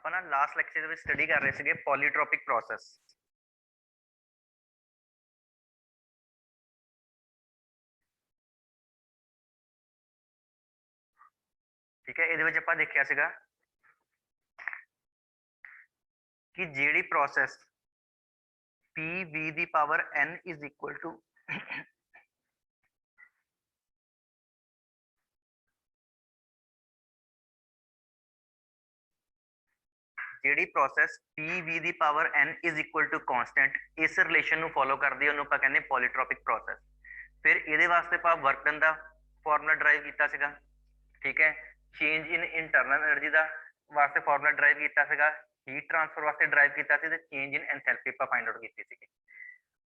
ਆਪਾਂ ਨਾ last lecture ਦੇ ਵਿੱਚ ਸਟੱਡੀ ਕਰ ਰਹੇ ਸੀਗੇ ਪੋਲੀਟ੍ਰੋਪਿਕ ਪ੍ਰੋਸੈਸ। ਠੀਕ ਹੈ, ਇਹਦੇ ਵਿੱਚ ਆਪਾਂ ਦੇਖਿਆ ਸੀਗਾ ਕਿ ਜਿਹੜੀ ਪ੍ਰੋਸੈਸ PV ਦੀ power n is equal to ਜਿਹੜੀ ਪ੍ਰੋਸੈਸ PV ਦੀ power n is equal to constant ਇਸ ਰਿਲੇਸ਼ਨ ਨੂੰ ਫੋਲੋ ਕਰਦੀ ਹੈ ਉਹਨੂੰ ਆਪਾਂ ਕਹਿੰਦੇ ਪੋਲੀਟ੍ਰੋਪਿਕ ਪ੍ਰੋਸੈਸ। ਫਿਰ ਇਹਦੇ ਵਾਸਤੇ ਆਪਾਂ ਵਰਕ ਡਨ ਦਾ ਫਾਰਮੂਲਾ ਡਰਾਈਵ ਕੀਤਾ ਸੀਗਾ। ਠੀਕ ਹੈ, ਚੇਂਜ ਇਨ ਇੰਟਰਨਲ એનર્ਜੀ ਦਾ ਵਾਸਤੇ ਫਾਰਮੂਲਾ ਡਰਾਈਵ ਕੀਤਾ ਸੀਗਾ, ਹੀਟ ਟ੍ਰਾਂਸਫਰ ਵਾਸਤੇ ਡਰਾਈਵ ਕੀਤਾ ਸੀ ਤੇ ਚੇਂਜ ਇਨ ਐਂਥੈਲਪੀ ਆਪਾਂ ਫਾਈਂਡ ਆਊਟ ਕੀਤੀ ਸੀਗੀ।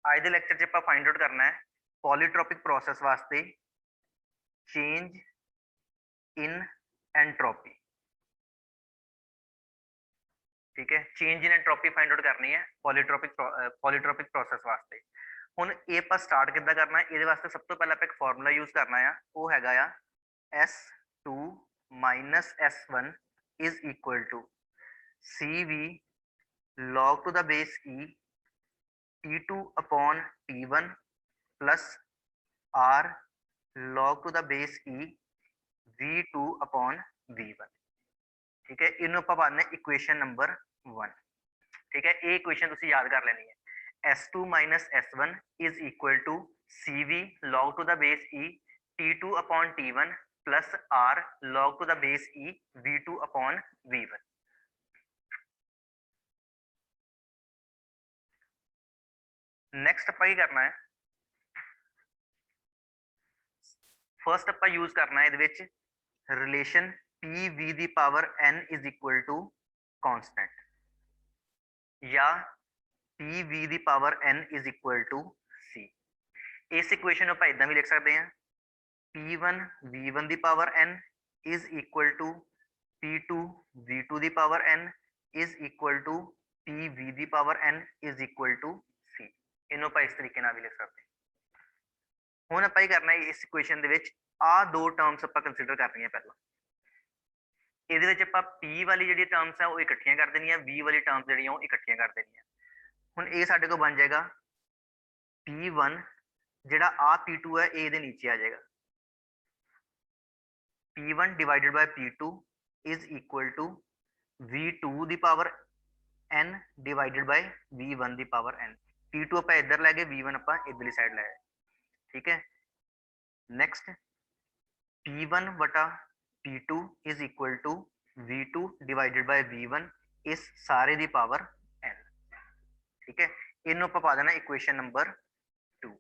ਅੱਜ ਦੇ ਲੈਕਚਰ 'ਚ ਆਪਾਂ ਫਾਈਂਡ ਆਊਟ ਕਰਨਾ ਹੈ ਪੋਲੀਟ੍ਰੋਪਿਕ ਪ੍ਰੋਸੈਸ ਵਾਸਤੇ ਚੇਂਜ ਇਨ ਐਂਟਰੋਪੀ। ठीक है, change in entropy find out करनी है पॉलीट्रोपिक प्रोसेस वास्ते। हुण ये आपां स्टार्ट किद्दां करना है, इहदे वास्ते सब तो पहले आपां एक फार्मूला यूज करना है, वो हैगा आ S2 minus S1 is equal to CV log to the base E T2 upon T1 plus R log to the base E V2 upon V1। ठीक है, इन्हों ਆਪਾਂ ਪਾਣੇ इक्वेशन नंबर 1। ठीक है, ये इक्वेशन तुसी याद कर लेनी है। S2 minus S1 is equal to CV log to the base E T2 upon T1 plus R log to the base E V2 upon V1। Next ਆਪਾਂ ਕੀ करना है, फर्स्ट ਆਪਾਂ यूज करना है ਇਹਦੇ ਵਿੱਚ रिलेशन PV ਦੀ power n is equal to constant या PV ਦੀ power n is equal to C। इस इक्वेशन ਨੂੰ ਆਪਾਂ ਇਦਾਂ ਵੀ ਲਿਖ ਸਕਦੇ ਹਾਂ P1 V1 ਦੀ power n is equal to P2 V2 ਦੀ power n is equal to PV ਦੀ power n is equal to C। ਇਹਨੂੰ ਆਪਾਂ ਇਸ ਤਰੀਕੇ ਨਾਲ ਵੀ ਲਿਖ ਸਕਦੇ ਹਾਂ। ਹੁਣ ਆਪਾਂ ਕੀ ਕਰਨਾ ਹੈ, ਇਸ ਇਕੁਏਸ਼ਨ ਦੇ ਵਿੱਚ ਆ ਦੋ ਟਰਮਸ ਆਪਾਂ ਕੰਸੀਡਰ ਕਰਨੀਆਂ ਪਹਿਲਾਂ। ਇਹਦੇ ਵਿੱਚ ਆਪਾਂ P ਵਾਲੀ ਜਿਹੜੀ ਟਰਮਸ ਹੈ ਉਹ ਇਕੱਠੀਆਂ ਕਰ ਦੇਣੀਆਂ, V ਵਾਲੀ ਟਰਮਸ ਜਿਹੜੀਆਂ ਉਹ ਇਕੱਠੀਆਂ ਕਰ ਦੇਣੀਆਂ। ਹੁਣ ਇਹ ਸਾਡੇ ਕੋਲ ਬਣ ਜਾਏਗਾ P1 ਜਿਹੜਾ ਆ P2 ਹੈ ਇਹ ਇਹਦੇ ਨੀਚੇ ਆ ਜਾਏਗਾ, P1 divided by P2 is equal to V2 ਦੀ power n divided by V1 ਦੀ ਪਾਵਰ n। P2 ਆਪਾਂ ਇੱਧਰ ਲੈ ਗਏ, V1 ਆਪਾਂ ਇੱਧਰਲੀ ਸਾਈਡ ਲੈ ਗਏ। ਠੀਕ ਹੈ, नेक्स्ट P1 बटा P2 is equal to V2 divided by V1 इस सारे दी पावर n। ठीक है, इन्हों ਆਪਾਂ ਪਾ ਦੇਣਾ इक्वेशन नंबर 2।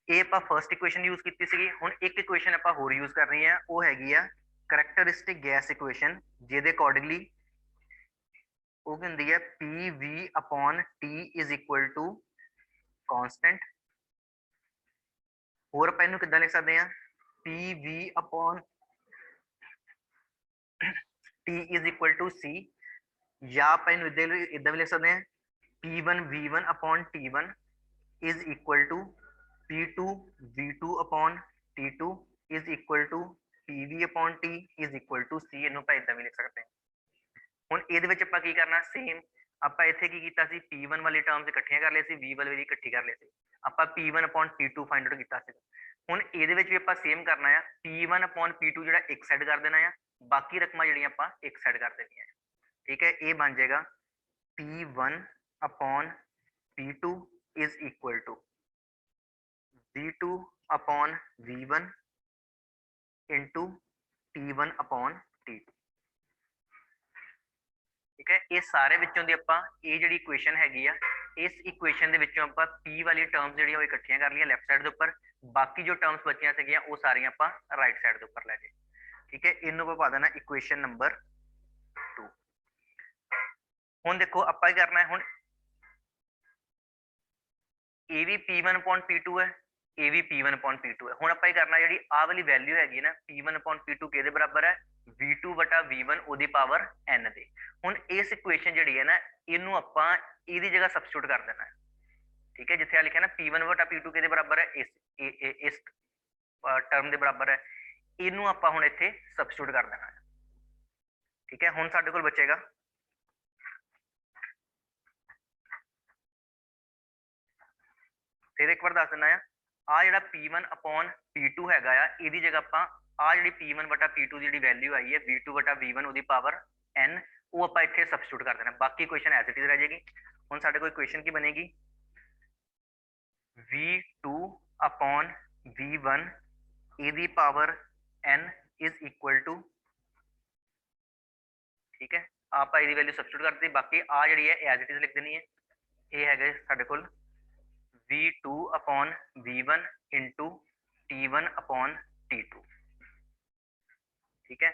ਇਹ ਆਪਾਂ ਫਰਸਟ ਇਕੁਏਸ਼ਨ ਯੂਜ਼ ਕੀਤੀ ਸੀਗੀ। ਹੁਣ ਇੱਕ ਇਕੁਏਸ਼ਨ ਆਪਾਂ ਹੋਰ ਯੂਜ਼ ਕਰ ਰਹੇ ਹਾਂ, ਉਹ ਹੈਗੀ ਆ ਕਰੈਕਟਰਿਸਟਿਕ ਗੈਸ ਇਕੁਏਸ਼ਨ, ਜਿਹਦੇ ਅਕੋਰਡਿੰਗਲੀ ਉਹ ਕੀ ਹੁੰਦੀ ਹੈ PV upon T is equal to constant. और ਆਪਾਂ ਇਹਨੂੰ ਕਿੱਦਾਂ ਲਿਖ ਸਕਦੇ ਹਾਂ PV upon T is equal to C, ਜਾਂ ਆਪਾਂ ਇਹਨੂੰ ਇਦਾਂ ਵੀ ਲਿਖ ਸਕਦੇ ਹਾਂ P1 V1 upon T1 is equal to P2 V2 upon T2 is equal to PV upon T is equal to C। ਇਹਨੂੰ ਆਪਾਂ ਇਦਾਂ ਵੀ ਲਿਖ ਸਕਦੇ ਹਾਂ। ਹੁਣ ਇਹਦੇ ਵਿੱਚ ਆਪਾਂ ਕੀ ਕਰਨਾ, ਸੇਮ ਆਪਾਂ ਇੱਥੇ ਕੀ ਕੀਤਾ ਸੀ, P1 ਵਾਲੀ ਟਰਮਸ ਇਕੱਠੀਆਂ ਕਰ ਲਈ ਸੀ, V ਵਾਲੀ ਇਕੱਠੀ ਕਰ ਲਈ ਸੀ, ਆਪਾਂ P1 upon P2 find out ਕੀਤਾ ਸੀ। ਹੁਣ ਇਹਦੇ ਵਿੱਚ ਵੀ ਆਪਾਂ ਸੇਮ ਕਰਨਾ ਆ, P1 upon P2 ਜਿਹੜਾ ਇੱਕ ਸਾਈਡ ਕਰ ਦੇਣਾ ਆ, ਬਾਕੀ ਰਕਮਾਂ ਜਿਹੜੀਆਂ ਆਪਾਂ ਇੱਕ ਸਾਈਡ ਕਰ ਦੇਣੀਆਂ। ਠੀਕ ਹੈ, ਇਹ ਬਣ ਜਾਏਗਾ P1 upon P2 is equal to V2 upon V1 into T1 upon T2। ठीक है, ये सारे विचों दी आपां ये जिहड़ी इक्वेशन हैगी आ, इस इक्वेशन दे विचों आपां P वाली टर्म्स जिहड़ियां वो इकट्ठियां कर लिया लैफ्ट साइड दे उपर, बाकी जो टर्म्स बचियां सीगियां वो सारियां आपां राइट साइड दे उपर लै गए। ठीक है, इन्नों आपां पा देना इक्वेशन नंबर 2। हुण देखो आपां की करना है, हुण ये भी P1 upon P2 है, ये भी P1 upon P2 है। हुण आपां की करना जिहड़ी आ वाली वैल्यू हैगी ना P1 upon P2 किहदे बराबर है V2 बटा V1 ओदी पावर n दे। हुण इस इक्वेशन जिहड़ी है ना इनू आपां इहदी जगह सबस्टिट्यूट कर देना है। ठीक है, जिथे आ लिखा ना P1 बटा P2 किहदे बराबर है इस टर्म दे बराबर है, ਇਹਨੂੰ ਆਪਾਂ ਹੁਣ ਇੱਥੇ ਸਬਸਟੀਟਿਊਟ ਕਰ ਦੇਣਾ ਹੈ। ਠੀਕ ਹੈ, ਹੁਣ ਸਾਡੇ ਕੋਲ ਬਚੇਗਾ ਫਿਰ ਇੱਕ ਵਾਰ ਦੱਸ ਦਿੰਦਾ ਆ ਜਿਹੜਾ P1 ਅਪੋਨ P2 ਹੈਗਾ ਆ, ਇਹਦੀ ਜਗ੍ਹਾ ਆਪਾਂ ਆ ਜਿਹੜੀ P1 ਵਟਾ P2 ਦੀ ਜਿਹੜੀ ਵੈਲਿਊ ਆਈ ਹੈ V2 ਵਟਾ V1 ਉਹਦੀ ਪਾਵਰ n, ਉਹ ਆਪਾਂ ਇੱਥੇ ਸਬਸਟੀਟਿਊਟ ਕਰ ਦੇਣਾ, ਬਾਕੀ ਇਕੁਏਸ਼ਨ ਐਜ਼ ਇਟ ਇਜ਼ ਰਹਿ ਜਾਏਗੀ। ਹੁਣ ਸਾਡੇ ਕੋਲ ਇਕੁਏਸ਼ਨ ਕੀ ਬਣੇਗੀ, V2 ਅਪੋਨ V1 ਇਹਦੀ power n is equal to, ਠੀਕ ਹੈ, ਆਪਾਂ ਇਹਦੀ ਵੈਲਿਊ ਸਬਸਟੀਟਿਊਟ ਕਰਤੀ, ਬਾਕੀ ਆ ਜਿਹੜੀ ਹੈ ਐਜ਼ ਇਟ ਇਜ਼ ਲਿਖ ਦੇਣੀ ਹੈ। ਇਹ ਹੈਗਾ ਸਾਡੇ ਕੋਲ V2 upon V1 into T1 upon T2, ठीक है।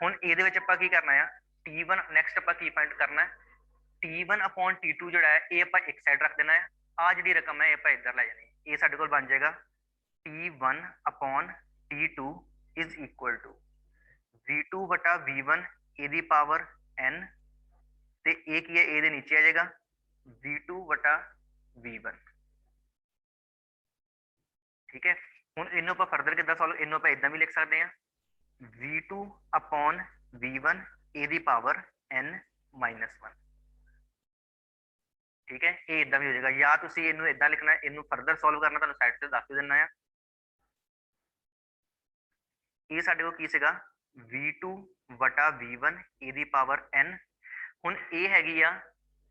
ਹੁਣ ਇਹਦੇ ਵਿੱਚ ਆਪਾਂ ਕੀ ਕਰਨਾ ਆ, T1 ਨੈਕਸਟ ਆਪਾਂ ਕੀ ਫਾਈਂਡ ਕਰਨਾ ਹੈ, T1 upon T2 ਜਿਹੜਾ ਹੈ ਇਹ ਆਪਾਂ ਇੱਕ ਸਾਈਡ ਰੱਖ ਦੇਣਾ ਹੈ, ਆ ਜਿਹੜੀ ਰਕਮ ਹੈ ਇਹ ਆਪਾਂ ਇੱਧਰ ਲੈ ਜਾਣੀ ਹੈ। ਇਹ ਸਾਡੇ ਕੋਲ ਬਣ ਜਾਏਗਾ T1 upon T2 is equal to V2 ਵਟਾ V1 ਇਹਦੀ ਪਾਵਰ n, ਤੇ ਇਹ ਕੀ ਹੈ ਇਹਦੇ ਨੀਚੇ ਆ ਜਾਏਗਾ V2 ਵਟਾ V1, ठीक है। ਹੁਣ ਇਹਨੂੰ ਆਪਾਂ ਫਰਦਰ ਕਿੱਦਾਂ ਸੋਲਵ, ਇਹਨੂੰ ਆਪਾਂ ਇਦਾਂ ਵੀ ਲਿਖ ਸਕਦੇ ਹਾਂ V2 upon V1 ਇਹਦੀ ਪਾਵਰ n minus 1, ठीक है। ਇਹ ਇਦਾਂ ਵੀ ਹੋ ਜਾਏਗਾ, ਜਾਂ ਤੁਸੀਂ ਇਹਨੂੰ ਇਦਾਂ ਲਿਖਣਾ, ਇਹਨੂੰ ਫਰਦਰ ਸੋਲਵ ਕਰਨਾ ਤੁਹਾਨੂੰ ਸਾਈਡ ਤੇ ਦੱਸ ਦਿੰਨਾ ਆ। ਇਹ ਸਾਡੇ ਕੋਲ ਕੀ ਸੀਗਾ V2 ਵਟਾ V1 ਇਹਦੀ ਪਾਵਰ n, ਹੁਣ ਇਹ ਹੈਗੀ ਆ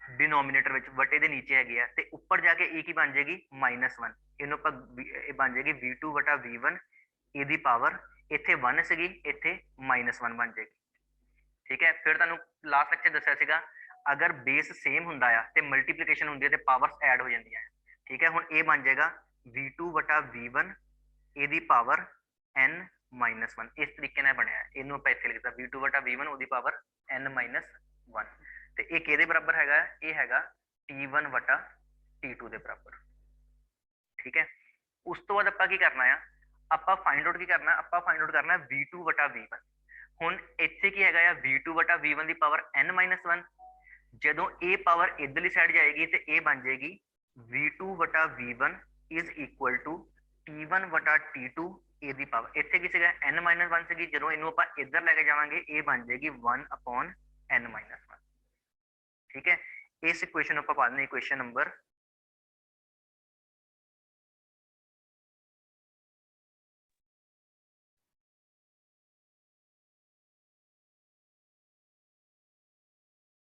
डिनोमिनेटर ਵਿੱਚ ਵਟੇ ਦੇ ਨੀਚੇ ਹੈਗੀ ਆ, ਤੇ ਉੱਪਰ ਜਾ ਕੇ ਇਹ ਕੀ ਬਣ ਜਾਏਗੀ -1, ਇਹਨੂੰ ਆਪਾਂ ਇਹ ਬਣ ਜਾਏਗੀ V2 ਵਟਾ V1 ਇਹਦੀ ਪਾਵਰ, ਇੱਥੇ 1 ਸੀਗੀ ਇੱਥੇ -1 ਬਣ ਜਾਏਗੀ, ਠੀਕ ਹੈ। ਫਿਰ ਤੁਹਾਨੂੰ ਲਾਸਟ ਲੈਕਚਰ ਦੱਸਿਆ ਸੀਗਾ ਅਗਰ ਬੇਸ ਸੇਮ ਹੁੰਦਾ ਆ ਤੇ ਮਲਟੀਪਲੀਕੇਸ਼ਨ ਹੁੰਦੀ ਹੈ ਤੇ ਪਾਵਰਸ ਐਡ ਹੋ ਜਾਂਦੀਆਂ, ਠੀਕ ਹੈ। ਹੁਣ ਇਹ ਬਣ ਜਾਏਗਾ V2 ਵਟਾ V1 ਇਹਦੀ ਪਾਵਰ n -1, ਇਸ ਤਰੀਕੇ ਨਾਲ ਬਣਿਆ, ਇਹਨੂੰ ਆਪਾਂ ਇੱਥੇ ਲਿਖਦਾ V2 ਵਟਾ V1 ਉਹਦੀ ਪਾਵਰ n -1, ਤੇ ਇਹ ਕਿਹਦੇ ਬਰਾਬਰ ਹੈਗਾ, ਇਹ ਹੈਗਾ T1 ਵਟਾ T2 ਦੇ ਬਰਾਬਰ, ਠੀਕ ਹੈ। ਉਸ ਤੋਂ ਬਾਅਦ ਆਪਾਂ ਕੀ ਕਰਨਾ ਆ, ਆਪਾਂ ਫਾਈਂਡ ਆਊਟ ਕੀ ਕਰਨਾ, ਆਪਾਂ ਫਾਈਂਡ ਆਊਟ ਕਰਨਾ V2 ਵਟਾ V1। ਹੁਣ ਇੱਥੇ ਕੀ ਹੈਗਾ ਆ V2 ਵਟਾ V1 ਦੀ ਪਾਵਰ n -1, ਜਦੋਂ ਇਹ ਪਾਵਰ ਇਧਰਲੀ ਸਾਈਡ ਜਾਏਗੀ ਤੇ ਇਹ ਬਣ ਜਾਏਗੀ V2 ਵਟਾ V1 is equal to T1 ਵਟਾ T2 ਇਹਦੀ ਪਾਵਰ, ਇੱਥੇ ਕੀ ਸੀਗਾ n -1 ਸੀਗੀ, ਜਦੋਂ ਇਹਨੂੰ ਆਪਾਂ ਇੱਧਰ ਲੈ ਕੇ ਜਾਵਾਂਗੇ ਇਹ ਬਣ ਜਾਏਗੀ 1 upon n -1, ठीक है। इस इक्वेशन ਆਪਾਂ ਪਾ ਦਿੰਦੇ ਇਕੁਏਸ਼ਨ ਨੰਬਰ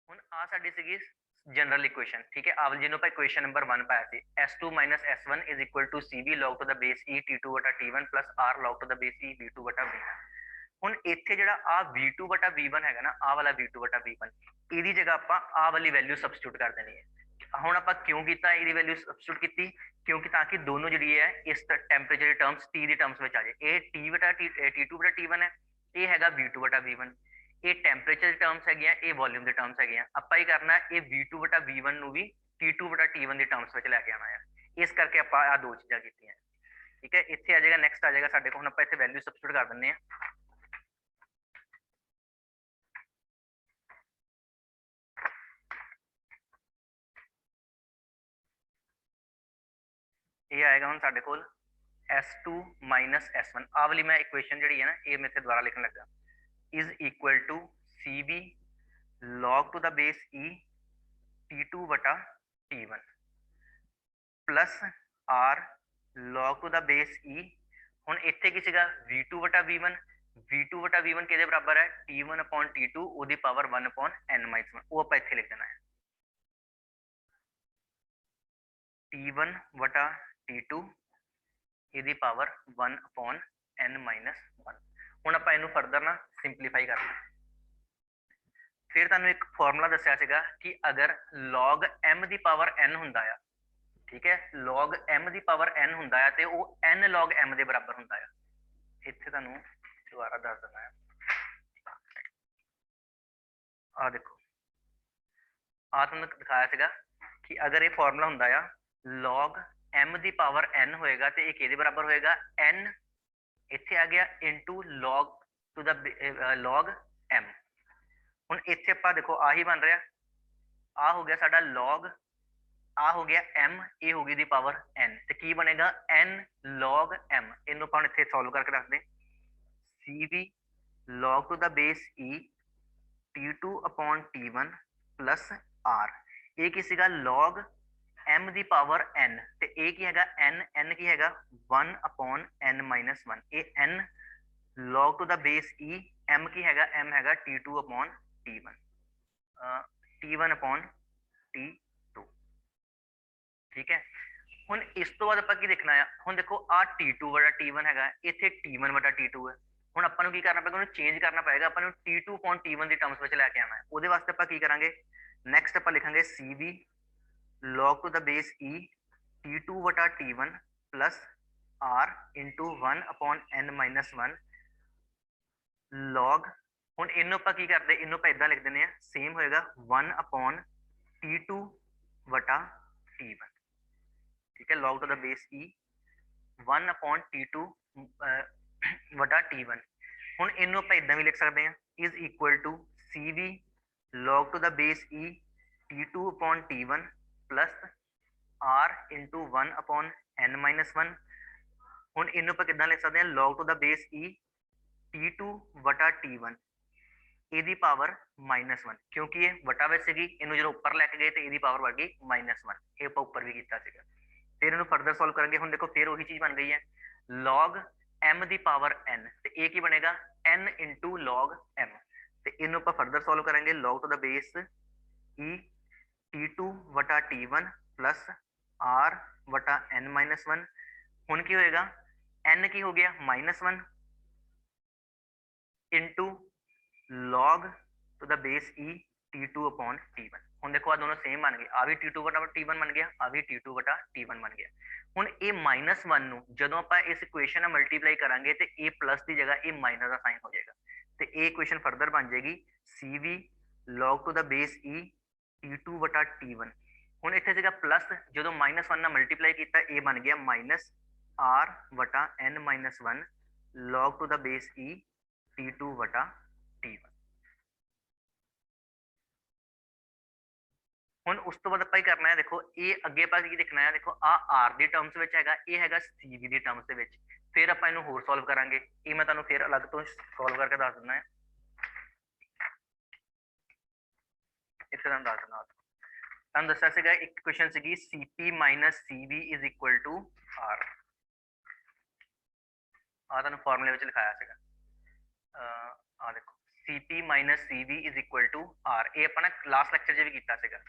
ਹੁਣ ਆ ਸਾਡੀ ਸੀਗੀ ਜਨਰਲ ਇਕੁਏਸ਼ਨ, ਠੀਕ ਹੈ। ਆਵਲ ਜਿਹਨੂੰ ਆਪਾਂ ਇਕੁਏਸ਼ਨ ਨੰਬਰ 1 ਪਾਇਆ ਸੀ S2 S1 is equal to CV log to the base E T2 ਵਟਾ T1 plus R log to the base E V2 ਵਟਾ V1। ਹੁਣ ਇੱਥੇ ਜਿਹੜਾ ਆ V2 ਵਟਾ V1 ਹੈਗਾ ਨਾ, ਆ ਵਾਲਾ V2 ਵਟਾ V1 ਇਹਦੀ ਜਗ੍ਹਾ ਆਪਾਂ ਆ ਵਾਲੀ ਵੈਲਿਊ ਸਬਸਟੀਟਿਊਟ ਕਰ ਦੇਣੀ ਹੈ। ਹੁਣ ਆਪਾਂ ਕਿਉਂ ਕੀਤਾ ਇਹਦੀ ਵੈਲਿਊ ਸਬਸਟੀਟਿਊਟ ਕੀਤੀ, ਕਿਉਂਕਿ ਤਾਂ ਕਿ ਦੋਨੋਂ ਜਿਹੜੀ ਹੈ ਇਸ ਟੈਂਪਰੇਚਰ ਦੀ ਟਰਮਸ T ਦੀ ਟਰਮਸ ਵਿੱਚ ਆ ਜਾਏ। ਇਹ T ਵਟਾ T2 ਵਟਾ T1 ਹੈ, ਇਹ ਹੈਗਾ V2 ਵਟਾ V1, ਇਹ ਟੈਂਪਰੇਚਰ ਦੀ ਟਰਮਸ ਹੈਗੀਆਂ, ਇਹ ਵੋਲਿਊਮ ਦੀ ਟਰਮਸ ਹੈਗੀਆਂ। ਆਪਾਂ ਹੀ ਕਰਨਾ ਇਹ V2 ਵਟਾ V1 ਨੂੰ ਵੀ T2 ਵਟਾ T1 ਦੀ ਟਰਮਸ ਵਿੱਚ ਲੈ ਕੇ ਆਉਣਾ ਹੈ, ਇਸ ਕਰਕੇ ਆਪਾਂ ਆ ਦੋ ਚੀਜ਼ਾਂ ਕੀਤੀਆਂ, ਠੀਕ ਹੈ। ਇੱਥੇ ਆ ਜਾਏਗਾ ਨੈਕਸਟ ਆ ਜਾਏਗਾ ਸਾਡੇ ਕੋਲ, ਹੁਣ ਆਪਾਂ ਇੱਥੇ ਵੈਲਿਊ ਸਬਸਟੀਟਿਊਟ ਕਰ ਦਿੰਦੇ ਹਾਂ। ਇਹ ਆਏਗਾ ਹੁਣ ਸਾਡੇ ਕੋਲ S2 S1, ਆ ਵਾਲੀ ਮੈਂ ਇਕੁਏਸ਼ਨ ਜਿਹੜੀ ਹੈ ਨਾ ਇਹ ਮੈਂ ਇੱਥੇ ਦੁਬਾਰਾ ਲਿਖਣ ਲੱਗਾ, is equal to CV log to the base E T2 ਵਟਾ T1 plus R log to the base E। ਹੁਣ ਇੱਥੇ ਕੀ ਸੀਗਾ V2 ਵਟਾ V1, V2 ਵਟਾ V1 ਕਿਹਦੇ ਬਰਾਬਰ ਹੈ T1 upon T2 ਉਹਦੀ ਪਾਵਰ 1 upon n -1, ਉਹ ਆਪਾਂ ਇੱਥੇ ਲਿਖ ਦੇਣਾ ਹੈ T1 ਵਟਾ T2 ਇਹਦੀ ਪਾਵਰ 1 upon n -1। ਹੁਣ ਆਪਾਂ ਇਹਨੂੰ ਫਰਦਰ ਨਾ ਸਿੰਪਲੀਫਾਈ ਕਰਨਾ, ਫਿਰ ਤੁਹਾਨੂੰ ਇੱਕ ਫਾਰਮੂਲਾ ਦੱਸਿਆ ਸੀਗਾ ਕਿ ਅਗਰ log m ਦੀ ਪਾਵਰ n ਹੁੰਦਾ ਆ, ਠੀਕ ਹੈ, log m ਦੀ ਪਾਵਰ n ਹੁੰਦਾ ਆ ਤੇ ਉਹ n log m ਦੇ ਬਰਾਬਰ ਹੁੰਦਾ ਆ। ਇੱਥੇ ਤੁਹਾਨੂੰ ਦੁਬਾਰਾ ਦੱਸ ਦਿੰਦਾ ਹੈ, ਆ ਦੇਖੋ ਆ ਤੁਹਾਨੂੰ ਦਿਖਾਇਆ ਸੀਗਾ ਕਿ ਅਗਰ ਇਹ ਫਾਰਮੂਲਾ ਹੁੰਦਾ ਆ log m ਦੀ ਪਾਵਰ n ਹੋਏਗਾ ਤੇ ਇਹ ਕਿਹਦੇ ਬਰਾਬਰ ਹੋਏਗਾ n, ਇੱਥੇ ਆ ਗਿਆ into log to the log m। ਹੁਣ ਇੱਥੇ ਆਪਾਂ ਦੇਖੋ ਆਹੀ ਬਣ ਰਿਹਾ, ਆ ਹੋ ਗਿਆ ਸਾਡਾ log, ਆ ਹੋ ਗਿਆ m, ਇਹ ਹੋ ਗਈ ਦੀ ਪਾਵਰ n, ਤੇ ਕੀ ਬਣੇਗਾ n log m। ਇਹਨੂੰ ਆਪਾਂ ਇੱਥੇ ਸੋਲਵ ਕਰਕੇ ਰੱਖਦੇ CV log to the base E T2 upon T1 plus R। ਇਹ ਕੀ ਸੀਗਾ log m ਦੀ ਪਾਵਰ n ਤੇ ਇਹ ਕੀ ਹੈਗਾ n ਕੀ ਹੈਗਾ 1 upon n minus 1। ਇਹ n log to the base E m ਕੀ ਹੈਗਾ m ਹੈਗਾ T2 upon T1 T1 upon T2। ਠੀਕ ਹੈ, ਹੁਣ ਇਸ ਤੋਂ ਬਾਅਦ ਆਪਾਂ ਕੀ ਦੇਖਣਾ ਆ, ਹੁਣ ਦੇਖੋ ਆ T2 ਵਟਾ T1 ਹੈਗਾ, ਇੱਥੇ T1 ਵਟਾ T2 ਹੈ। ਹੁਣ ਆਪਾਂ ਨੂੰ ਕੀ ਕਰਨਾ ਪਏਗਾ, ਉਹਨੂੰ ਚੇਂਜ ਕਰਨਾ ਪਏਗਾ, ਆਪਾਂ ਨੂੰ T2 upon T1 ਦੀ ਟਰਮਸ ਵਿੱਚ ਲੈ ਕੇ ਆਉਣਾ ਹੈ। ਉਹਦੇ ਵਾਸਤੇ ਆਪਾਂ ਕੀ ਕਰਾਂਗੇ, ਨੈਕਸਟ ਆਪਾਂ ਲਿਖਾਂਗੇ CV log to the base E T2 ਵਟਾ T1 plus R into 1 upon n minus 1 log। ਹੁਣ ਇਹਨੂੰ ਆਪਾਂ ਕੀ ਕਰਦੇ, ਇਹਨੂੰ ਆਪਾਂ ਇਦਾਂ ਲਿਖ ਦਿੰਦੇ ਆ, ਸੇਮ ਹੋਏਗਾ 1 upon T2 ਵਟਾ T1। ठीक है, log to the base E 1 upon T2 ਵਟਾ T1। ਹੁਣ ਇਹਨੂੰ ਆਪਾਂ ਇਦਾਂ ਵੀ ਲਿਖ ਸਕਦੇ ਹਾਂ, is equal to CV log to the base E T2 upon T1 plus R into 1 upon n minus 1। ਹੁਣ ਇਹਨੂੰ ਆਪਾਂ ਕਿੱਦਾਂ ਲਿਖ ਸਕਦੇ ਹਾਂ, log to the base E T2 ਵਟਾ T1 ਇਹਦੀ ਪਾਵਰ -1, ਕਿਉਂਕਿ ਇਹ ਵਟਾ ਵਿੱਚ ਸੀਗੀ, ਇਹਨੂੰ ਜਦੋਂ ਉੱਪਰ ਲੈ ਕੇ ਗਏ ਤੇ ਇਹਦੀ ਪਾਵਰ ਵੱਧ ਗਈ -1। ਇਹ ਆਪਾਂ ਉੱਪਰ ਵੀ ਕੀਤਾ ਸੀਗਾ। ਫਿਰ ਇਹਨੂੰ ਫਰਦਰ ਸੋਲਵ ਕਰਾਂਗੇ। ਹੁਣ ਦੇਖੋ ਫਿਰ ਉਹੀ ਚੀਜ਼ ਬਣ ਗਈ ਹੈ, log m ਦੀ ਪਾਵਰ n ਤੇ ਇਹ ਕੀ ਬਣੇਗਾ n into log m। ਤੇ ਇਹਨੂੰ ਆਪਾਂ ਫਰਦਰ ਸੋਲਵ ਕਰਾਂਗੇ, log to the base E T2 ਵਟਾ T1 plus R ਵਟਾ n minus 1। ਹੁਣ ਕੀ ਹੋਏਗਾ, n ਕੀ ਹੋ ਗਿਆ -1 into log to the base E T2 upon T1। ਹੁਣ ਦੇਖੋ ਆ ਦੋਨੋਂ ਸੇਮ ਬਣ ਗਏ, ਆ ਵੀ T2 ਵਟਾ T1 ਬਣ ਗਿਆ, ਆ ਵੀ T2 ਵਟਾ T1 ਬਣ ਗਿਆ। ਹੁਣ ਇਹ -1 ਨੂੰ ਜਦੋਂ ਆਪਾਂ ਇਸ ਇਕੁਏਸ਼ਨ ਨਾਲ ਮਲਟੀਪਲਾਈ ਕਰਾਂਗੇ ਤੇ ਇਹ ਪਲੱਸ ਦੀ ਜਗ੍ਹਾ ਇਹ ਮਾਈਨਸ ਦਾ ਸਾਈਨ ਹੋ ਜਾਏਗਾ, ਤੇ ਇਹ ਇਕੁਏਸ਼ਨ ਫਰਦਰ ਬਣ ਜਾਏਗੀ CV log to the base E T2 ਵਟਾ T1। ਹੁਣ ਇੱਥੇ ਸੀਗਾ ਪਲੱਸ, ਜਦੋਂ -1 ਨਾਲ ਮਲਟੀਪਲਾਈ ਕੀਤਾ ਇਹ ਬਣ ਗਿਆ -R ਵਟਾ n minus 1 log to the base E T2 ਵਟਾ T1। ਹੁਣ ਉਸ ਤੋਂ ਬਾਅਦ ਆਪਾਂ ਹੀ ਕਰਨਾ ਹੈ, ਦੇਖੋ ਇਹ ਅੱਗੇ ਆਪਾਂ ਕੀ ਦੇਖਣਾ ਹੈ, ਦੇਖੋ ਆ R ਦੀ ਟਰਮਸ ਵਿੱਚ ਹੈਗਾ, ਇਹ ਹੈਗਾ CV ਦੀ ਟਰਮਸ ਦੇ ਵਿੱਚ। ਫਿਰ ਆਪਾਂ ਇਹਨੂੰ ਹੋਰ ਸੋਲਵ ਕਰਾਂਗੇ, ਇਹ ਮੈਂ ਤੁਹਾਨੂੰ ਫਿਰ ਅਲੱਗ ਤੋਂ ਸੋਲਵ ਕਰਕੇ ਦੱਸ ਦਿੰਦਾ ਹੈ। ਇੱਥੇ ਤੁਹਾਨੂੰ ਦੱਸ ਦਿੰਦਾ, ਤੁਹਾਨੂੰ ਦੱਸਿਆ ਸੀਗਾ ਇੱਕ ਕੁਐਸਚਨ ਸੀਗੀ CP minus CV is equal to R। ਆ ਤੁਹਾਨੂੰ ਫਾਰਮੂਲੇ ਵਿੱਚ ਲਿਖਾਇਆ ਸੀਗਾ, ਆ ਦੇਖੋ CP minus CV is equal to R। ਇਹ ਆਪਾਂ ਨਾ ਲਾਸਟ ਲੈਕਚਰ 'ਚ ਵੀ ਕੀਤਾ ਸੀਗਾ।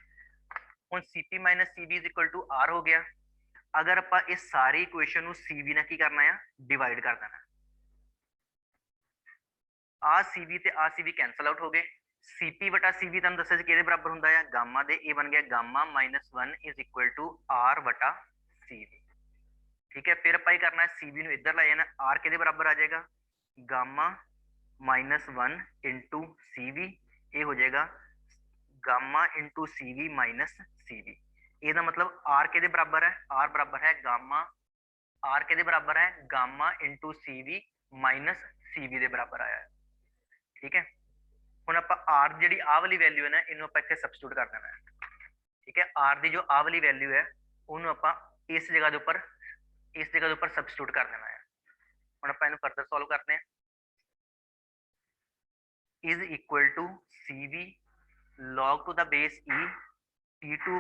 ਹੁਣ CP minus CV is equal to R ਹੋ ਗਿਆ। ਅਗਰ ਆਪਾਂ ਇਸ ਸਾਰੀ ਇਕੁਏਸ਼ਨ ਨੂੰ CV ਨਾਲ ਕੀ ਕਰਨਾ ਆ, ਡਿਵਾਈਡ ਕਰ ਦੇਣਾ। ਆ CV ਤੇ ਆ CV ਕੈਂਸਲ ਆਊਟ ਹੋ ਗਏ। CP ਵਟਾ CV ਤੁਹਾਨੂੰ ਦੱਸਿਆ ਸੀ ਕਿਹਦੇ ਬਰਾਬਰ ਹੁੰਦਾ ਆ, ਗਾਮਾ ਦੇ। ਇਹ ਬਣ ਗਿਆ Gama -1 is equal to R ਵਟਾ CV। ਠੀਕ ਹੈ, ਫਿਰ ਆਪਾਂ ਹੀ ਕਰਨਾ CV ਨੂੰ ਇੱਧਰ ਲੈ ਜਾਣਾ, R ਕਿਹਦੇ ਬਰਾਬਰ ਆ ਜਾਏਗਾ, ਗਾਮਾ -1 into CV। ਇਹ ਹੋ ਜਾਏਗਾ Gama into CV minus CV। ਇਹਦਾ ਮਤਲਬ R ਕਿਹਦੇ ਬਰਾਬਰ ਹੈ, R ਬਰਾਬਰ ਹੈ ਗਾਮਾ, R ਕਿਹਦੇ ਬਰਾਬਰ ਹੈ, Gama into CV minus CV ਦੇ ਬਰਾਬਰ ਆਇਆ ਹੈ। ਠੀਕ ਹੈ, ਹੁਣ ਆਪਾਂ R ਜਿਹੜੀ ਆਹ ਵਾਲੀ ਵੈਲਿਊ ਹੈ ਨਾ, ਇਹਨੂੰ ਆਪਾਂ ਇੱਥੇ ਸਬਸਟੀਟਿਊਟ ਕਰ ਦੇਣਾ ਹੈ। ਠੀਕ ਹੈ, R ਦੀ ਜੋ ਆਹ ਵਾਲੀ ਵੈਲਿਊ ਹੈ ਉਹਨੂੰ ਆਪਾਂ ਇਸ ਜਗ੍ਹਾ ਦੇ ਉੱਪਰ ਸਬਸਟੀਟਿਊਟ ਕਰ ਦੇਣਾ ਹੈ। ਹੁਣ ਆਪਾਂ ਇਹਨੂੰ ਫਰਦਰ ਸੋਲਵ ਕਰਦੇ ਹਾਂ, is equal to CV log to the base E T2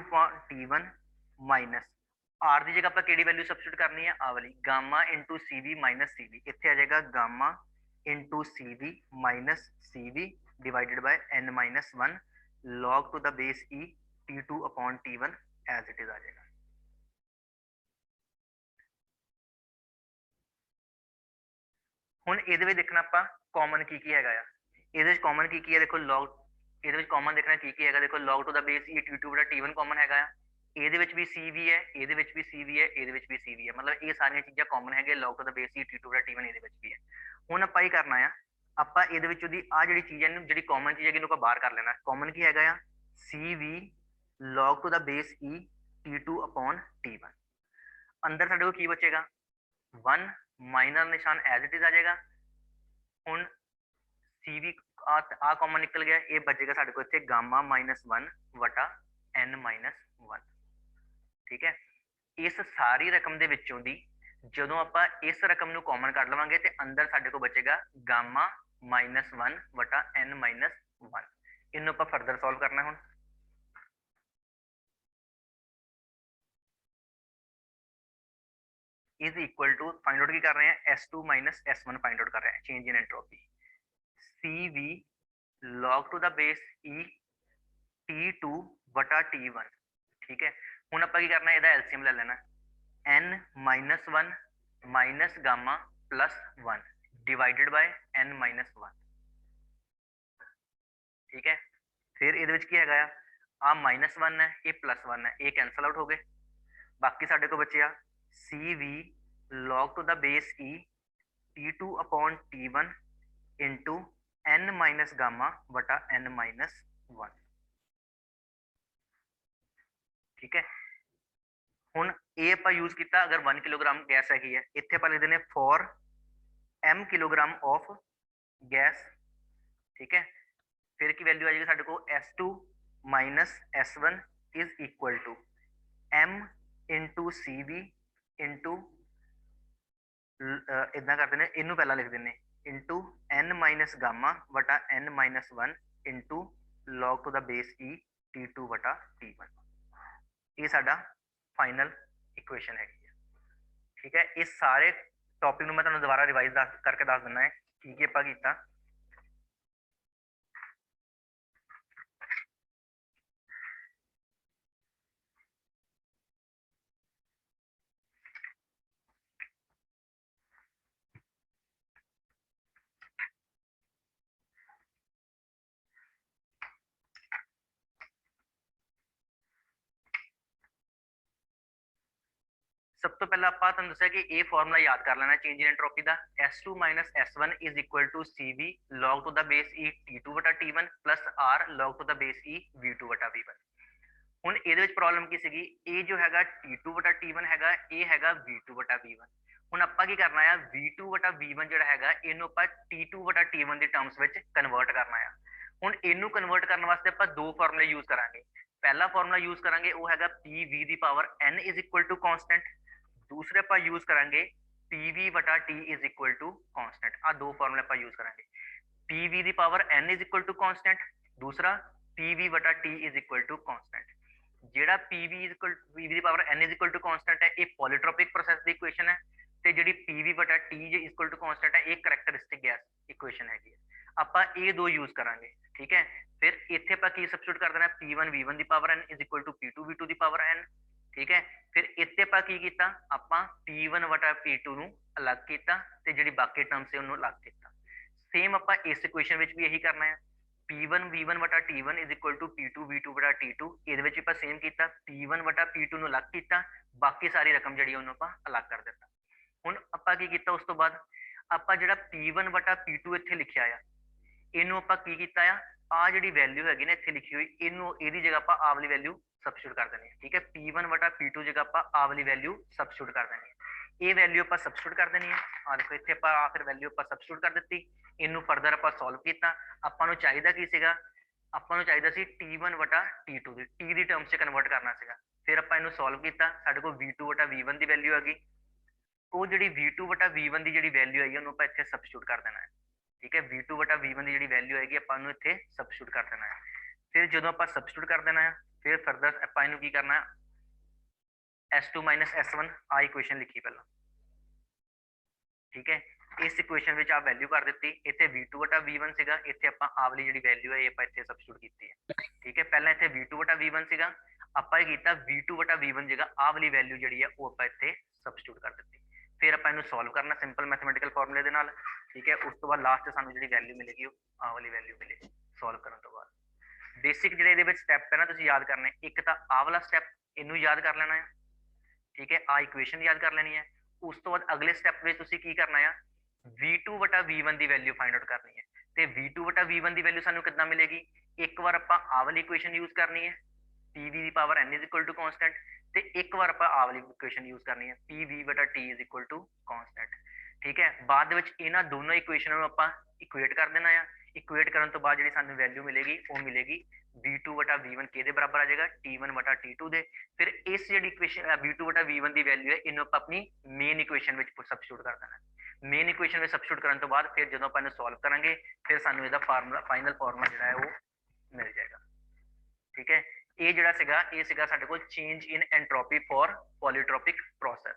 T1 minus R ਦੀ ਜਗ੍ਹਾ ਆਪਾਂ ਕਿਹੜੀ ਵੈਲਿਊ ਸਬਸਟੀਟਿਊਟ ਕਰਨੀ ਹੈ, ਆ ਵਾਲੀ Gama into CV minus CV। ਇੱਥੇ ਆ ਜਾਏਗਾ Gama into CV minus CV divided by n minus 1 log to the base E T2 upon T1 as it is ਆ ਜਾਏਗਾ। ਹੁਣ ਇਹਦੇ ਵਿੱਚ ਦੇਖਣਾ ਆਪਾਂ ਕਾਮਨ ਕੀ ਹੈਗਾ ਆ, ਇਹਦੇ ਵਿੱਚ ਕਾਮਨ ਕੀ ਹੈ, ਦੇਖੋ log, ਇਹਦੇ ਵਿੱਚ ਕਾਮਨ ਦੇਖਣਾ ਕੀ ਹੈਗਾ, ਦੇਖੋ log to the base E T2 ਵਟਾ T1 ਕਾਮਨ ਹੈਗਾ ਆ, ਇਹਦੇ ਵਿੱਚ ਵੀ CV ਹੈ, ਇਹਦੇ ਵਿੱਚ ਵੀ CV ਹੈ, ਇਹਦੇ ਵਿੱਚ ਵੀ CV ਹੈ, ਮਤਲਬ ਇਹ ਸਾਰੀਆਂ ਚੀਜ਼ਾਂ ਕਾਮਨ ਹੈਗੇ log to the base E T2 ਵਟਾ T1 ਇਹਦੇ ਵਿੱਚ ਵੀ ਹੈ। ਹੁਣ ਆਪਾਂ ਇਹ ਕਰਨਾ ਆ, ਆਪਾਂ ਇਹਦੇ ਵਿੱਚੋਂ ਦੀ ਆ ਜਿਹੜੀ ਚੀਜ਼ ਹੈ, ਜਿਹੜੀ ਕਾਮਨ ਚੀਜ਼ ਹੈਗੀ ਇਹਨੂੰ ਆਪਾਂ ਬਾਹਰ ਕਰ ਲੈਣਾ। ਕਾਮਨ ਕੀ ਹੈਗਾ ਆ, CV log to the base E T2 upon T1। ਅੰਦਰ ਸਾਡੇ ਕੋਲ ਕੀ ਬਚੇਗਾ 1, ਮਾਈਨਰ ਨਿਸ਼ਾਨ ਐਜ਼ ਇਟ ਇਜ਼ ਆ ਜਾਏਗਾ। ਹੁਣ CV ਆ ਕਾਮਨ ਨਿਕਲ ਗਿਆ, ਇਹ ਬਚੇਗਾ ਸਾਡੇ ਕੋਲ ਇੱਥੇ ਗਾਮਾ -1 ਵਟਾ n minus 1। ਠੀਕ ਹੈ, ਇਸ ਸਾਰੀ ਰਕਮ ਦੇ ਵਿੱਚੋਂ ਦੀ ਜਦੋਂ ਆਪਾਂ ਇਸ ਰਕਮ ਨੂੰ ਕਾਮਨ ਕੱਢ ਲਵਾਂਗੇ ਤੇ ਅੰਦਰ ਸਾਡੇ ਕੋਲ ਬਚੇਗਾ ਗਾਮਾ -1 ਵਟਾ n - 1। ਇਹਨੂੰ ਆਪਾਂ ਫਰਦਰ ਸੋਲਵ ਕਰਨਾ ਹੁਣ। Is equal to find out की कर रहे हैं S2 minus S1 find out कर रहे हैं change in entropy CV log to the base E T2 वटा T1 ठीक है। ਹੁਣ ਆਪਾਂ ਕੀ ਕਰਨਾ ਇਹਦਾ ਐਲਸੀਐਮ ਲੈ ਲੈਣਾ n minus 1 minus gamma plus 1 divided by n minus 1 ठीक है। फिर ਇਹਦੇ ਵਿੱਚ ਕੀ ਹੈਗਾ ਆ -1 ਹੈ ਇਹ +1 ਹੈ ਇਹ कैंसल आउट हो गए बाकी ਸਾਡੇ ਕੋਲ ਬਚਿਆ CV log to the base E T2 upon T1 into n minus gamma बटा n minus 1 ठीक है। ਹੁਣ ਇਹ ਆਪਾਂ ਯੂਜ਼ ਕੀਤਾ ਅਗਰ 1 ਕਿਲੋਗ੍ਰਾਮ ਗੈਸ ਹੈਗੀ ਹੈ ਇੱਥੇ ਆਪਾਂ ਲਿਖ ਦਿੰਦੇ for m kilogram of gas ਠੀਕ ਹੈ। ਫਿਰ ਕੀ ਵੈਲਿਊ ਆ ਜਾਏਗੀ ਸਾਡੇ ਕੋਲ S2 minus S1 is equal to m into CV into इतना कर देने इनू पहला लिख देने इंटू n माइनस गामा वटा n minus 1 into log to the base E T2 वटा T1 ये साडा फाइनल इक्वेशन है ठीक है। इस सारे टॉपिक ਨੂੰ मैं ਤੁਹਾਨੂੰ ਦੁਬਾਰਾ ਰਿਵਾਈਜ਼ करके दस ਦਿੰਦਾ है ਕੀ ਆਪਾਂ ਕੀਤਾ। सब तो पहला आप तुहानू दस्सिया कि ये फॉर्मूला याद कर लेना चेंज इन एंट्रोपी का S2 minus S1 is equal to CV log to the base E T2 वटा T1 plus R log to the base E V2 वटा V1। ਹੁਣ ਇਹਦੇ ਵਿੱਚ ਪ੍ਰੋਬਲਮ ਕੀ ਸੀਗੀ ਇਹ ਜੋ ਹੈਗਾ T2 ਵਟਾ T1 ਹੈਗਾ ਇਹ ਹੈਗਾ V2 ਵਟਾ V1। ਹੁਣ ਆਪਾਂ ਕੀ ਕਰਨਾ ਆ V2 ਵਟਾ V1 ਜਿਹੜਾ ਹੈਗਾ ਇਹਨੂੰ ਆਪਾਂ T2 ਵਟਾ T1 ਦੇ ਟਰਮਸ ਵਿੱਚ ਕਨਵਰਟ ਕਰਨਾ ਆ। ਹੁਣ ਇਹਨੂੰ ਕਨਵਰਟ ਕਰਨ ਵਾਸਤੇ ਆਪਾਂ ਦੋ ਫਾਰਮੂਲੇ ਯੂਜ਼ ਕਰਾਂਗੇ। ਪਹਿਲਾ ਫਾਰਮੂਲਾ ਯੂਜ਼ ਕਰਾਂਗੇ ਉਹ ਹੈਗਾ PV ਦੀ power n is equal to constant. दूसरे ਆਪਾਂ यूज करेंगे PV वटा T is equal to constant. आ दो फॉर्मूले ਆਪਾਂ यूज करेंगे PV ਦੀ power n is equal to constant दूसरा PV वटा T is equal to constant. ਜਿਹੜਾ PV ਦੀ power n is equal to constant है ਇਹ ਪੋਲੀਟ੍ਰੋਪਿਕ ਪ੍ਰੋਸੈਸ ਦੀ ਇਕੁਏਸ਼ਨ ਹੈ ਤੇ ਜਿਹੜੀ PV ਵਟਾ T ਇਜ ਇਕੁਅਲ ਟੂ ਕਾਂਸटेंट ਹੈ ਇਹ ਕਰੈਕਟਰਿਸਟਿਕ ਗੈਸ ਇਕੁਏਸ਼ਨ ਹੈਗੀ ਹੈ। ਆਪਾਂ ਇਹ ਦੋ ਯੂਜ਼ ਕਰਾਂਗੇ ਠੀਕ ਹੈ। ਫਿਰ ਇੱਥੇ ਆਪਾਂ ਕੀ ਸਬਸਟੀਟਿਊਟ ਕਰ ਦੇਣਾ P1 V1 ਦੀ power n is equal to P2 V2 ਦੀ ਪਾਵਰ n ठीक है। फिर इत्ते ਆਪਾਂ ਕੀ ਕੀਤਾ ਆਪਾਂ P1 ਵਟਾ P2 ਨੂੰ ਅਲੱਗ ਕੀਤਾ ਤੇ ਜਿਹੜੀ ਬਾਕੀ ਟਰਮ ਸੀ ਉਹਨੂੰ ਅਲੱਗ ਕੀਤਾ। ਸੇਮ ਆਪਾਂ ਇਸ ਇਕੁਏਸ਼ਨ ਵਿੱਚ ਵੀ ਇਹੀ ਕਰਨਾ ਹੈ P1 V1 ਵਟਾ T1 is equal to P2 V2 ਵਟਾ T2। ਇਹਦੇ ਵਿੱਚ ਆਪਾਂ ਸੇਮ ਕੀਤਾ P1 ਵਟਾ P2 ਨੂੰ ਅਲੱਗ ਕੀਤਾ ਬਾਕੀ ਸਾਰੀ ਰਕਮ ਜਿਹੜੀ ਉਹਨੂੰ ਆਪਾਂ ਅਲੱਗ ਕਰ ਦਿੱਤਾ। ਹੁਣ ਆਪਾਂ ਕੀ ਕੀਤਾ ਉਸ ਤੋਂ ਬਾਅਦ ਆਪਾਂ ਜਿਹੜਾ P1 ਵਟਾ P2 ਇੱਥੇ ਲਿਖਿਆ ਆ ਇਹਨੂੰ ਆਪਾਂ ਕੀ ਕੀਤਾ ਆ ਜਿਹੜੀ ਵੈਲਿਊ ਹੈਗੀ ਨਾ ਇੱਥੇ ਲਿਖੀ ਹੋਈ ਇਹਨੂੰ ਇਹਦੀ ਜਗ੍ਹਾ ਆਪਾਂ ਆਹ ਵਾਲੀ ਵੈਲਿਊ सबस्टिट्यूट कर देनी है ठीक है। P1 वटा P2 जगह आप आ वाली वैल्यू सबस्टिट्यूट कर देनी है ये वैल्यू आप सबस्टिट्यूट कर देनी है। आ देखो इत्थे आप आखिर वैल्यू आप सबस्टिट्यूट कर दी इनू फर्दर आप सॉल्व किया आपां नूं चाहिदा की सीगा आपां नूं चाहिदा सी T1 वटा T2 दी T दी टर्म्स च कन्वर्ट करना सीगा। फिर आपां इनू सॉल्व किया साडे कोल V2 वटा V1 दी वैल्यू आ गई वो जिहड़ी V2 वटा V1 दी जिहड़ी वैल्यू आई उहनूं आपां इत्थे सबस्टिट्यूट कर देना है ठीक है। V2 वटा V1 दी जिहड़ी वैल्यू आएगी आपां नूं इत्थे सबस्टिट्यूट कर देना है। फिर जदों आपां सबस्टिट्यूट कर देना है फिर फर्दर ਆਪਾਂ ਇਹਨੂੰ ਕੀ ਕਰਨਾ S2 माइनस S1 ਆ ਇਕੁਏਸ਼ਨ ਲਿਖੀ ਪਹਿਲਾਂ ਠੀਕ ਹੈ। ਇਸ ਇਕੁਏਸ਼ਨ ਵਿੱਚ ਆ ਵੈਲਿਊ ਕਰ ਦਿੱਤੀ ਇੱਥੇ V2 ਵਟਾ V1 ਸੀਗਾ ਇੱਥੇ ਆਪਾਂ ਆ ਵਾਲੀ ਜਿਹੜੀ ਵੈਲਿਊ ਹੈ ਇਹ ਆਪਾਂ ਇੱਥੇ ਸਬਸਟੀਟਿਊਟ ਕੀਤੀ ਹੈ ਠੀਕ ਹੈ। ਪਹਿਲਾਂ ਇੱਥੇ V2 ਵਟਾ V1 ਸੀਗਾ ਆਪਾਂ ਇਹ ਕੀਤਾ V2 ਵਟਾ V1 ਜਗ੍ਹਾ ਆ ਵਾਲੀ ਵੈਲਿਊ ਜਿਹੜੀ ਹੈ ਉਹ ਆਪਾਂ ਇੱਥੇ ਸਬਸਟੀਟਿਊਟ ਕਰ ਦਿੱਤੀ। ਫਿਰ ਆਪਾਂ ਇਹਨੂੰ ਸੋਲਵ ਕਰਨਾ ਸਿੰਪਲ ਮੈਥਮੈਟੀਕਲ ਫਾਰਮੂਲੇ ਦੇ ਨਾਲ ਠੀਕ ਹੈ। ਉਸ ਤੋਂ ਬਾਅਦ ਲਾਸਟ ਸਾਨੂੰ ਜਿਹੜੀ ਵੈਲਿਊ ਮਿਲੇਗੀ ਉਹ ਆ ਵਾਲੀ ਵੈਲਿਊ ਮਿਲੇਗੀ ਸੋਲਵ ਕਰਨ ਤੋਂ ਬਾਅਦ। बेसिक ਜਿਹੜੇ ਇਹਦੇ ਵਿੱਚ ਸਟੈਪ ਹੈ ਨਾ ਤੁਸੀਂ ਯਾਦ ਕਰਨੇ ਇੱਕ ਤਾਂ ਆਹ ਵਾਲਾ ਸਟੈਪ ਇਹਨੂੰ ਯਾਦ ਕਰ ਲੈਣਾ ਹੈ ਠੀਕ ਹੈ। ਆ ਇਕੁਏਸ਼ਨ ਯਾਦ ਕਰ ਲੈਣੀ ਹੈ। ਉਸ ਤੋਂ ਬਾਅਦ ਅਗਲੇ ਸਟੈਪ ਵਿੱਚ ਤੁਸੀਂ ਕੀ ਕਰਨਾ ਹੈ V2 ਵਟਾ V1 ਦੀ ਵੈਲਿਊ ਫਾਈਂਡ ਆਊਟ ਕਰਨੀ ਹੈ ਤੇ V2 ਵਟਾ V1 ਦੀ ਵੈਲਿਊ ਸਾਨੂੰ ਕਿੱਦਾਂ ਮਿਲੇਗੀ ਇੱਕ ਵਾਰ ਆਪਾਂ ਆਹ ਵਾਲੀ ਇਕੁਏਸ਼ਨ ਯੂਜ਼ ਕਰਨੀ ਹੈ PV ਦੀ power n is equal to constant ਤੇ ਇੱਕ ਵਾਰ ਆਪਾਂ ਆਹ ਵਾਲੀ ਇਕੁਏਸ਼ਨ ਯੂਜ਼ ਕਰਨੀ ਹੈ PV ਵਟਾ T is equal to constant ਠੀਕ ਹੈ। ਬਾਅਦ ਦੇ ਵਿੱਚ ਇਹਨਾਂ ਦੋਨੋਂ ਇਕੁਏਸ਼ਨਾਂ ਨੂੰ ਆਪਾਂ ਇਕੁਏਟ ਕਰ ਦੇਣਾ ਆ। ਇਕੁਏਟ ਕਰਨ ਤੋਂ ਬਾਅਦ ਜਿਹੜੀ ਸਾਨੂੰ ਵੈਲਿਊ ਮਿਲੇਗੀ ਉਹ ਮਿਲੇਗੀ V2 ਵਟਾ V1 ਕਿਹਦੇ ਬਰਾਬਰ ਆ ਜਾਏਗਾ, T1 ਵਟਾ T2 ਦੇ। ਫਿਰ ਇਸ ਜਿਹੜੀ ਇਕੁਏਸ਼ਨ V2 ਵਟਾ V1 ਦੀ ਵੈਲਿਊ ਹੈ ਇਹਨੂੰ ਆਪਾਂ ਆਪਣੀ ਮੇਨ ਇਕੁਏਸ਼ਨ ਵਿੱਚ ਸਬਸਟੀਟਿਊਟ ਕਰ ਦੇਣਾ। ਮੇਨ ਇਕੁਏਸ਼ਨ ਵਿੱਚ ਸਬਸਟੀਟਿਊਟ ਕਰਨ ਤੋਂ ਬਾਅਦ ਫਿਰ ਜਦੋਂ ਆਪਾਂ ਇਹਨੂੰ ਸੋਲਵ ਕਰਾਂਗੇ ਫਿਰ ਸਾਨੂੰ ਇਹਦਾ ਫਾਰਮੂਲਾ, ਫਾਈਨਲ ਫਾਰਮੂਲਾ ਜਿਹੜਾ ਹੈ ਉਹ ਮਿਲ ਜਾਏਗਾ। ਠੀਕ ਹੈ, ਇਹ ਜਿਹੜਾ ਸੀਗਾ ਇਹ ਸੀਗਾ ਸਾਡੇ ਕੋਲ ਚੇਂਜ ਇਨ ਐਂਟਰੋਪੀ ਫॉर ਪੋਲੀਟ੍ਰੋਪਿਕ ਪ੍ਰੋਸੈਸ।